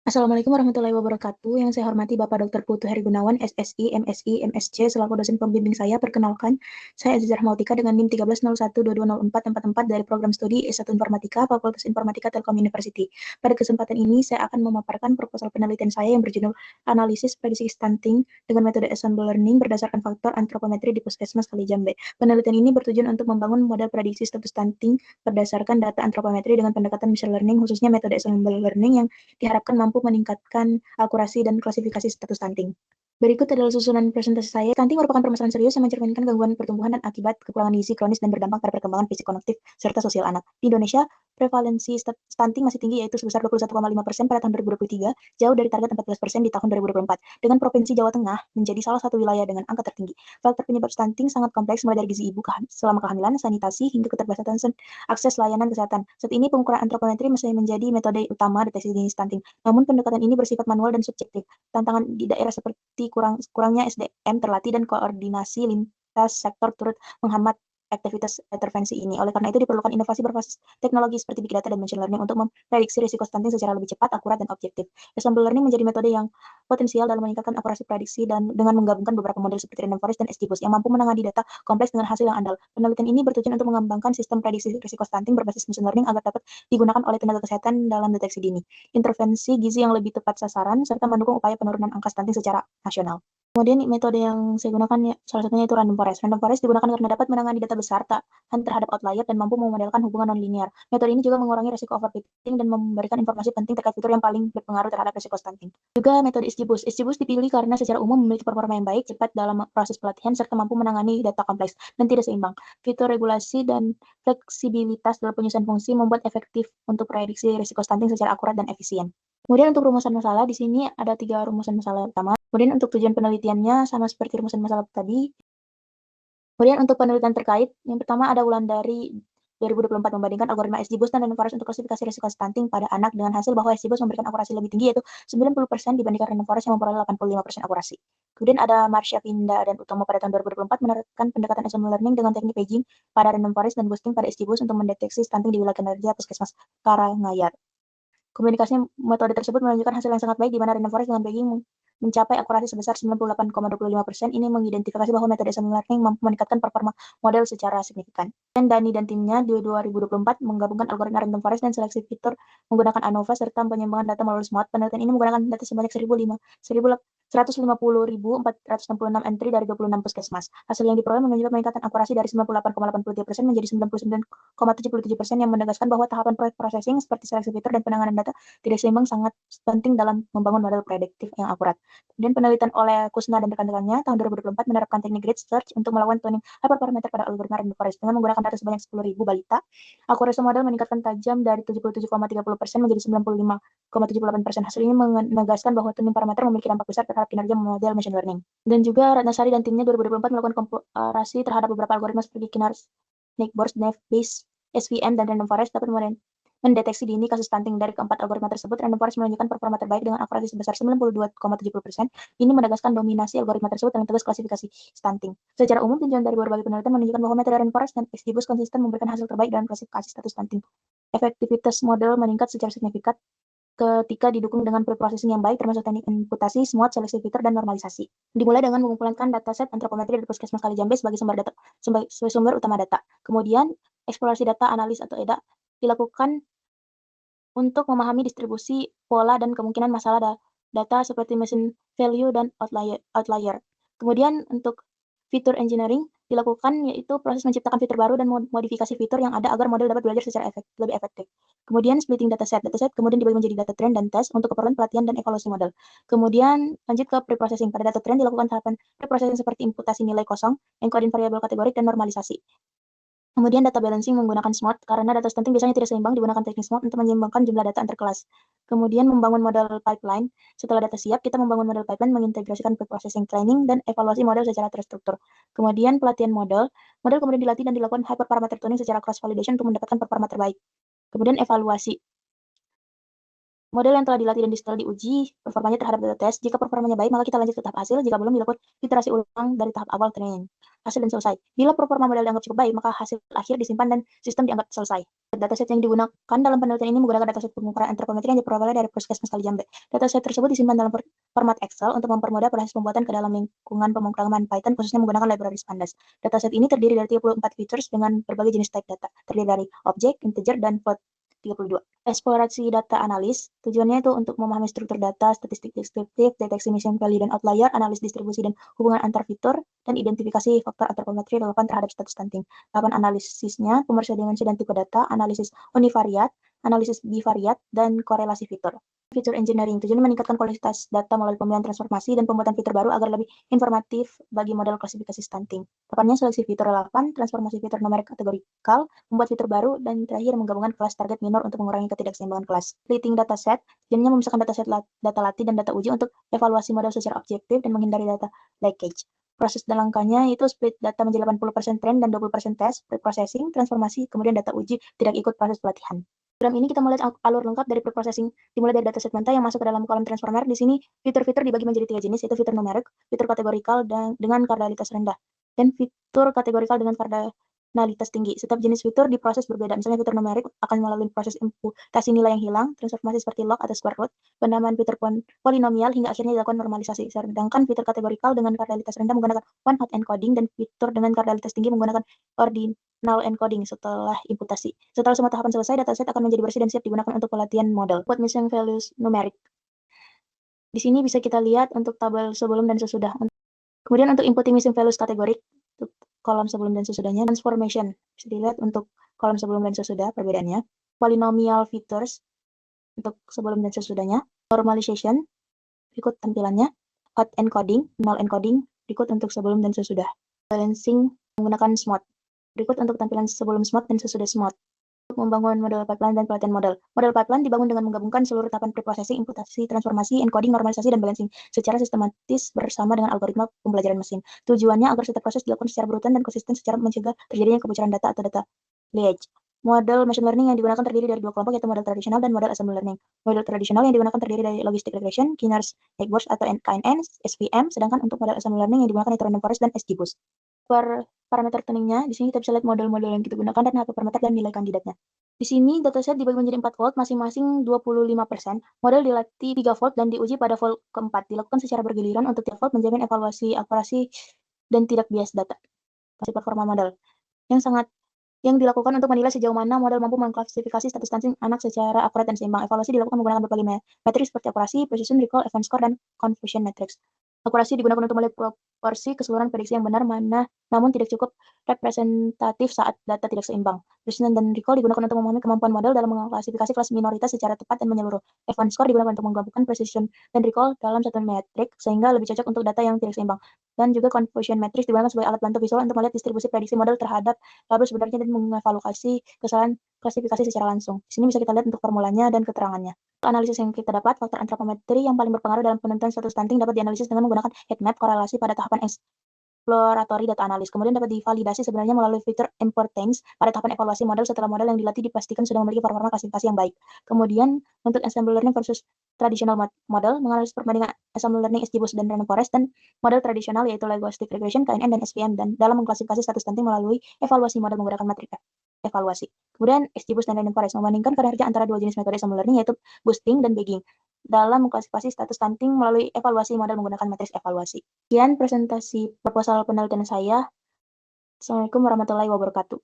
Assalamualaikum warahmatullahi wabarakatuh. Yang saya hormati Bapak Dr. Putu Heri Gunawan, SSI, MSI, MSc, selaku dosen pembimbing saya. Perkenalkan, saya Aziza Rahmautika dengan NIM 1301220444 dari program studi S1 Informatika, Fakultas Informatika Telkom University. Pada kesempatan ini, saya akan memaparkan proposal penelitian saya yang berjudul Analisis Prediksi Stunting dengan metode Ensemble Learning berdasarkan faktor antropometri di Puskesmas Kalijambe. Penelitian ini bertujuan untuk membangun model prediksi status stunting berdasarkan data antropometri dengan pendekatan machine learning, khususnya metode Ensemble Learning yang diharapkan mampu meningkatkan akurasi dan klasifikasi status stunting. Berikut adalah susunan presentasi saya. Stunting merupakan permasalahan serius yang mencerminkan gangguan pertumbuhan dan akibat kekurangan gizi kronis dan berdampak pada perkembangan fisik kognitif serta sosial anak. Di Indonesia, prevalensi stunting masih tinggi yaitu sebesar 21,5% pada tahun 2023, jauh dari target 14% di tahun 2024. Dengan Provinsi Jawa Tengah menjadi salah satu wilayah dengan angka tertinggi. Faktor penyebab stunting sangat kompleks mulai dari gizi ibu selama kehamilan, sanitasi, hingga keterbatasan akses layanan kesehatan. Saat ini pengukuran antropometri masih menjadi metode utama deteksi dini stunting. Namun pendekatan ini bersifat manual dan subjektif. Tantangan di daerah seperti kurangnya SDM terlatih dan koordinasi lintas sektor turut menghambat aktivitas intervensi ini. Oleh karena itu diperlukan inovasi berbasis teknologi seperti big data dan machine learning untuk memprediksi risiko stunting secara lebih cepat, akurat, dan objektif. Ensemble learning menjadi metode yang potensial dalam meningkatkan akurasi prediksi dan dengan menggabungkan beberapa model seperti random forest dan XGBoost yang mampu menangani data kompleks dengan hasil yang andal. Penelitian ini bertujuan untuk mengembangkan sistem prediksi risiko stunting berbasis machine learning agar dapat digunakan oleh tenaga kesehatan dalam deteksi dini, intervensi gizi yang lebih tepat sasaran, serta mendukung upaya penurunan angka stunting secara nasional. Kemudian metode yang saya gunakan ya, salah satunya itu random forest. Random forest digunakan karena dapat menangani data besar terhadap outlier dan mampu memodelkan hubungan non-linear. Metode ini juga mengurangi risiko overfitting dan memberikan informasi penting terkait fitur yang paling berpengaruh terhadap risiko stunting. Juga metode XGBoost. XGBoost dipilih karena secara umum memiliki performa yang baik, cepat dalam proses pelatihan, serta mampu menangani data kompleks dan tidak seimbang. Fitur regulasi dan fleksibilitas dalam penyusunan fungsi membuat efektif untuk prediksi risiko stunting secara akurat dan efisien. Kemudian untuk rumusan masalah, di sini ada 3 rumusan masalah utama. Kemudian untuk tujuan penelitiannya sama seperti rumusan masalah tadi. Kemudian untuk penelitian terkait, yang pertama ada ulang dari 2024 membandingkan algoritma XGBoost dan random forest untuk klasifikasi risiko stunting pada anak dengan hasil bahwa XGBoost memberikan akurasi lebih tinggi yaitu 90% dibandingkan random forest yang memperoleh 85% akurasi. Kemudian ada Marsha Pinda dan Utomo pada tahun 2024 menerapkan pendekatan ensemble learning dengan teknik paging pada random forest dan boosting pada XGBoost untuk mendeteksi stunting di wilayah kinerja Puskesmas Karangayar. Komunikasi metode tersebut menunjukkan hasil yang sangat baik di mana random forest dengan paging mencapai akurasi sebesar 98,25%. Ini mengidentifikasi bahwa metode ensemble learning mampu meningkatkan performa model secara signifikan. Dan Dani dan timnya di 2024 menggabungkan algoritma random forest dan seleksi fitur menggunakan ANOVA serta penyimbangan data melalui SMART. Penelitian ini menggunakan data sebanyak 150.466 entry dari 26 puskesmas. Hasil yang diperoleh menunjukkan peningkatan akurasi dari 98,83% menjadi 99,77% yang menegaskan bahwa tahapan processing seperti seleksi fitur dan penanganan data tidak seimbang sangat penting dalam membangun model prediktif yang akurat. Kemudian penelitian oleh Kusna dan rekan-rekannya tahun 2024 menerapkan teknik grid search untuk melakukan tuning hyperparameter pada algoritma random forest dengan menggunakan data sebanyak 10.000 balita. Akurasi model meningkatkan tajam dari 77,30% menjadi 95,78%. Hasil ini menegaskan bahwa tuning parameter memiliki dampak besar terhadap kinerja model machine learning. Dan juga Ratnasari dan timnya 2024 melakukan komparasi terhadap beberapa algoritma seperti Kinar, Snakeborst, Naive-Bayes, SVM, dan Random Forest dapat mendeteksi dini kasus stunting. Dari keempat algoritma tersebut, Random Forest menunjukkan performa terbaik dengan akurasi sebesar 92,70%. Ini menegaskan dominasi algoritma tersebut dalam tugas klasifikasi stunting. Secara umum, tinjauan dari berbagai penelitian menunjukkan bahwa metode Random Forest dan XGBoost konsisten memberikan hasil terbaik dalam klasifikasi status stunting. Efektivitas model meningkat secara signifikan ketika didukung dengan preprocessing yang baik, termasuk teknik imputasi, SMOT, seleksi fitur, dan normalisasi. Dimulai dengan mengumpulkan dataset antropometri dari Puskesmas Kalijambe sebagai sumber utama data. Kemudian, eksplorasi data analis atau EDA dilakukan untuk memahami distribusi, pola, dan kemungkinan masalah data seperti mesin value dan outlier. Kemudian untuk fitur engineering dilakukan yaitu proses menciptakan fitur baru dan modifikasi fitur yang ada agar model dapat belajar secara lebih efektif. Kemudian splitting dataset kemudian dibagi menjadi data trend dan test untuk keperluan pelatihan dan evaluasi model. Kemudian lanjut ke preprocessing. Pada data trend dilakukan tahapan preprocessing seperti imputasi nilai kosong, encoding variabel kategorik, dan normalisasi. Kemudian data balancing menggunakan SMOT, karena data stunting biasanya tidak seimbang, digunakan teknik SMOT untuk menyeimbangkan jumlah data antar kelas. Kemudian membangun model pipeline. Setelah data siap, kita membangun model pipeline mengintegrasikan preprocessing, training, dan evaluasi model secara terstruktur. Kemudian pelatihan model. Model kemudian dilatih dan dilakukan hyperparameter tuning secara cross-validation untuk mendapatkan performa terbaik. Kemudian evaluasi. Model yang telah dilatih dan setelah diuji performanya terhadap data tes. Jika performanya baik, maka kita lanjut ke tahap hasil. Jika belum, dilakukan iterasi ulang dari tahap awal training. Hasil dan selesai. Bila performa model dianggap cukup baik, maka hasil akhir disimpan dan sistem dianggap selesai. Dataset yang digunakan dalam penelitian ini menggunakan dataset pengukuran antropometri yang diperoleh dari Puskesmas Kalijambe. Dataset tersebut disimpan dalam format Excel untuk mempermudah proses pembuatan ke dalam lingkungan pemrograman Python, khususnya menggunakan library Pandas. Dataset ini terdiri dari 34 features dengan berbagai jenis type data, terdiri dari objek, integer, dan float 32. Eksplorasi data analis, tujuannya itu untuk memahami struktur data, statistik deskriptif, deteksi missing value dan outlier, analis distribusi dan hubungan antar fitur, dan identifikasi faktor antropometri relevan terhadap status stunting. Tahapan analisisnya, pemeriksa dimensi dan tipe data, analisis univariat, analisis bivariat, dan korelasi fitur. Fitur engineering, tujuannya meningkatkan kualitas data melalui pemilihan transformasi dan pembuatan fitur baru agar lebih informatif bagi model klasifikasi stunting. Tahapannya seleksi fitur relevan, transformasi fitur numerik kategorikal, membuat fitur baru, dan terakhir menggabungkan kelas target minor untuk mengurangi ketidakseimbangan kelas. Splitting dataset, tujuannya memisahkan dataset data latih dan data uji untuk evaluasi model secara objektif dan menghindari data leakage. Proses dan langkahnya itu split data menjadi 80% train dan 20% test, pre-processing, transformasi, kemudian data uji tidak ikut proses pelatihan. Dalam ini kita melihat alur lengkap dari pre-processing, dimulai dari dataset mentah yang masuk ke dalam kolom transformer. Di sini fitur-fitur dibagi menjadi 3 jenis, yaitu fitur numerik, fitur kategorikal dengan kardinalitas rendah, dan fitur kategorikal dengan kardinalitas tinggi. Setiap jenis fitur diproses berbeda. Misalnya fitur numerik akan melalui proses imputasi nilai yang hilang, transformasi seperti log atau square root, penambahan fitur polinomial hingga akhirnya dilakukan normalisasi. Sedangkan fitur kategorikal dengan kardinalitas rendah menggunakan one-hot encoding dan fitur dengan kardinalitas tinggi menggunakan ordinal encoding setelah imputasi. Setelah semua tahapan selesai, dataset akan menjadi bersih dan siap digunakan untuk pelatihan model. Buat missing values numerik. Di sini bisa kita lihat untuk tabel sebelum dan sesudah. Kemudian untuk inputting missing values kategorik, kolom sebelum dan sesudahnya. Transformation, bisa dilihat untuk kolom sebelum dan sesudah perbedaannya. Polynomial features, untuk sebelum dan sesudahnya. Normalization, berikut tampilannya. Hot encoding, null encoding, berikut untuk sebelum dan sesudah. Balancing menggunakan smooth, berikut untuk tampilan sebelum smooth dan sesudah smooth. Untuk membangun model pipeline dan pelatihan model. Model pipeline dibangun dengan menggabungkan seluruh tahapan preprocessing, imputasi, transformasi, encoding, normalisasi, dan balancing secara sistematis bersama dengan algoritma pembelajaran mesin. Tujuannya agar setiap proses dilakukan secara berurutan dan konsisten secara mencegah terjadinya kebocoran data atau data leakage. Model machine learning yang digunakan terdiri dari 2 kelompok, yaitu model tradisional dan model assembly learning. Model tradisional yang digunakan terdiri dari logistic regression, Kinner's Egg-Box atau KNN, SVM, sedangkan untuk model assembly learning yang digunakan itu random forest dan XGBoost. Parameter tuningnya, di sini kita bisa lihat model-model yang kita gunakan dan apa parameter dan nilai kandidatnya. Di sini dataset dibagi menjadi 4 volt, masing-masing 25%. Model dilatih 3 volt dan diuji pada volt keempat. Dilakukan secara bergiliran untuk tiap volt menjamin evaluasi akurasi dan tidak bias data. Performa model yang dilakukan untuk menilai sejauh mana model mampu mengklasifikasi status stunting anak secara akurat dan seimbang. Evaluasi dilakukan menggunakan berbagai metrik seperti akurasi, precision, recall, event score, dan confusion matrix. Akurasi digunakan untuk melihat proporsi keseluruhan prediksi yang benar, namun tidak cukup representatif saat data tidak seimbang. Precision dan recall digunakan untuk memahami kemampuan model dalam mengklasifikasi kelas minoritas secara tepat dan menyeluruh. Event score digunakan untuk menggabungkan precision dan recall dalam satu metrik sehingga lebih cocok untuk data yang tidak seimbang. Dan juga confusion matrix digunakan sebagai alat bantu visual untuk melihat distribusi prediksi model terhadap label sebenarnya dan mengevaluasi kesalahan klasifikasi secara langsung. Di sini bisa kita lihat untuk formulanya dan keterangannya. Analisis yang kita dapat, faktor antropometri yang paling berpengaruh dalam penentuan status stunting dapat dianalisis dengan menggunakan heat map korelasi pada tahapan exploratory data analis. Kemudian dapat divalidasi sebenarnya melalui fitur importance pada tahapan evaluasi model setelah model yang dilatih dipastikan sudah memiliki performa klasifikasi yang baik. Kemudian untuk ensemble learning versus traditional model, menganalisis perbandingan ensemble learning XGBoost dan random forest dan model tradisional yaitu logistic regression, KNN, dan SVM, dan dalam mengklasifikasi status stunting melalui evaluasi model menggunakan metrik evaluasi. Kemudian XGBoost dan random forest membandingkan kinerja antara dua jenis metode ensemble learning yaitu boosting dan bagging dalam mengklasifikasi status stunting melalui evaluasi model menggunakan matriks evaluasi. Sekian presentasi proposal penelitian saya. Assalamualaikum warahmatullahi wabarakatuh.